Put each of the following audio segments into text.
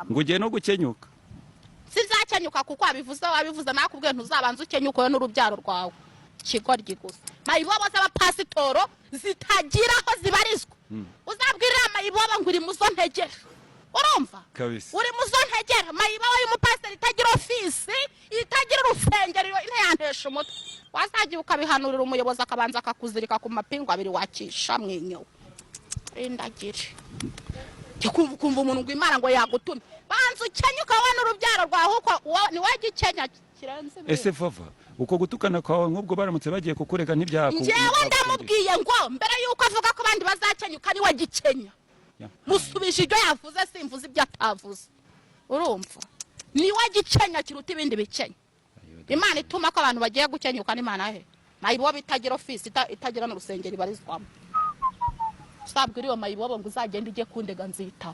ngo ugiye no gukenyuka. Sinzakenyuka kuko wabivuze nakubwiye ntuzabanza ukenyuka n'urubyaro rwawe. Kigoryi gusa. Mayibobo z'abapasitoro zitagira aho zibarizwa. Uzabwirira mayibobo ngo uri muzo ntegera. Urumva? Kabisa. Uri muzo ntegera. Mayibobo y'umupasiteri itagira ofisi, itagira urusengero inteyantesha umutwe. Wazagiye ukabihanurira umuyobozi akabanza akakuzirika ku mapingu abiri wakisha mwenyo. Indagire. Kumva umuntu ngo Imana ngo yagutumye. Banza ukenyuka wowe n'urubyaro rwawe uko ni wagikenya kirenze. Ese Vava uko gutukana kwawe nk'ubwo baramutse bagiye kukureka ntibyako. Njewe ndamubwiye ngo mbere yuko avuga ko abandi bazakenyuka ni wagikenya. Musubije ibyo yavuze simvuze ibyo atavuze. Urumva? Ni wagikenya kiruta ibindi bikenya. Imana ituma ko abantu bagiye gukenyuka n'Imana he. Mayibobo bitagira office itagira n'urusengero barizwamo. Sabwiriwe mayibobo ngo uzagenda ije kundega nzita.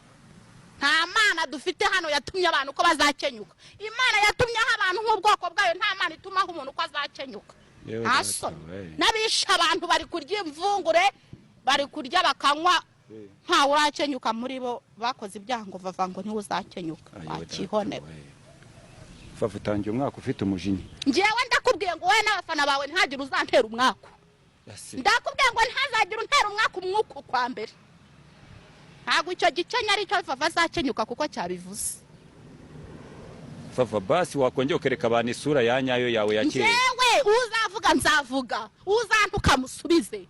Nta mana dufite hano yatumye abantu ko bazakenyuka. Imana yatumye abantu nk'ubwoko bwayo nta mana ituma umuntu ko azakenyuka. Aso nabisha abantu bari kurya imvungure bari kurya bakanywa nta urakenyuka muri bo bakoze ibyango Vava ngo ni uzakenyuka. Akihone. Vava utangiye umwaka ufite umujinya. Njewe ndakubwiye ngo wowe n'abafana bawe ntihagire uzantera umwaka. Ndakubwiye ngo ntazagira untera umwaka umwuka kwa mbere. Ntago icyo gikenya ari cyo Vava azakenyuka kuko cyabivuze. Vava basi wakongera ukereka abantu isura ya nyayo yawe ya kera. Njewe uzavuga nzavuga, uzantuka musubize.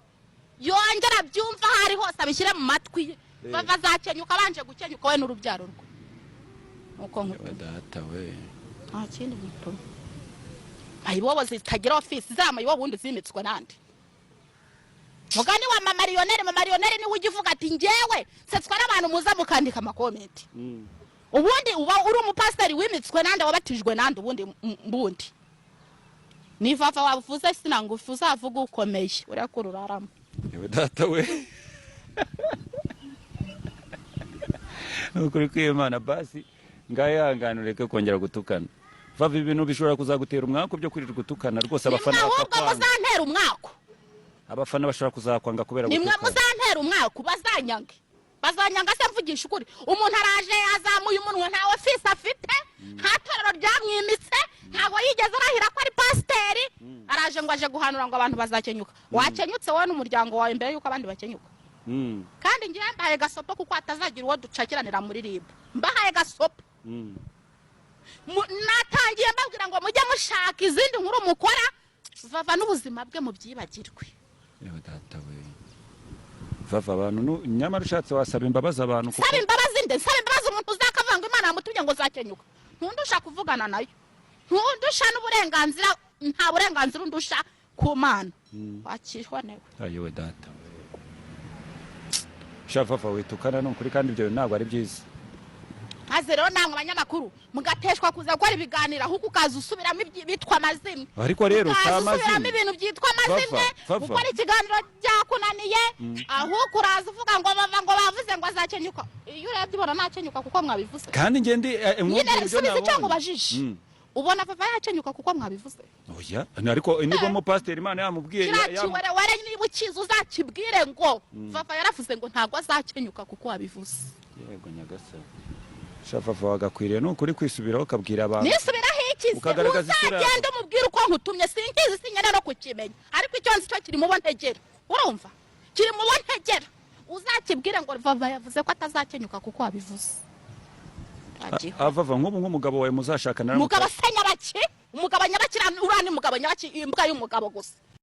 Yongera byumva hari hose abishyire mu matwi. Vava azakenyuka banje gukenyuka we n'urubyaro rwe. Uko nkuko data we. Kindi muto. Mayibobo zitagira office zamayibobo bundi zimitswe nande. Mugani wa marionere ni ugivuga ati njewe setswa n'abantu muza mukandika amakomenti. Ubundi uba uri umupasiteri wimitswe nande wabatijwe nande ubundi. Ni Vava wavuze sinangufu uzavuga ukomeye urakururaramo. Yewe data we. Ukuri kw'Imana basi ngayanganureke kongera gutukana. Vava ibintu bishobora kuzagutera umwaka byo kwirirwa gutukana rwose abafana bakakwanga. Nimwe muzantera umwaka. Abafana bashaka kuzakwanga kubera gutukana. Nimwe muzantera umwaka bazanyange. Bazanyanga se mvugisha ukuri. Umuntu araje yazamuye umunwa nta office afite, nta torero ryamwimitse, ntago yigeze arahira ko ari pasiteri, araje ngo aje guhanura ngo abantu bazakenyuka. Wakenyutse wowe n'umuryango wawe mbere yuko abandi bakenyuka. Kandi ngiye mbahaye gasopo kuko atazagira uwo ducakiranira muri RIB. Mbahaye gasopo. Natangiye mbabwira ngo mujye mushaka izindi nkuru mukora Vava n'ubuzima bwe mu byibagirwe. Yewe data we. Vava abantu nyamara ushatse wasaba imbabazi abantu kuko. Saba imbabazi nde, saba imbabazi umuntu uzakavanga Imana yamutumye ngo zakenyuka. Ntundusha kuvugana nayo. Ntundusha n'uburenganzira nta burenganzira undusha ku Mana. Wakihwanewe. Ayewe data we. Vava witukana no kuri kandi ibyo ntabwo ari byiza. Maze rero namwe abanyamakuru mugateshwa kuza gukora ibiganira huko ukaza usubiramo bitwa amazimwe. Ariko rero samazimwe. Usubiramo ibintu byitwa amazimwe. Gukora ikiganiro byakunaniye. Ahubwo uraza uvuga ngo Vava ngo bavuze ngo azakenyuka. Iyo urebye ubona nakenyuka kuko mwabivuze. Kandi nge ndi umubwiryo nawo. Icyo ngubajije. Ubona Vava yakenyuka kuko mwabivuze. Oya, ariko niba mu pastor Imana yamubwiye ware niba ukiza uzakibwire ngo Vava yaravuze ngo ntago azakenyuka kuko wabivuze. Yego nyagasani. Vava wagakwiriye no kuri kwisubiraho kabwira abantu. Nisubiraho iki? Ukagaragaza isura. Uzagenda umubwira uko nkutumye sinkizi sinyene no kukimenya. Ariko icyo nzi cyo kiri mu bontegera. Urumva? Kiri mu bontegera. Uzakibwire ngo Vava yavuze ko atazakenyuka kuko wabivuze. Vava nk'umugabo wawe muzashakana. Mugabo senya baki? Umugabo nyabakira urani mugabo nyabaki imbwa y'umugabo gusa.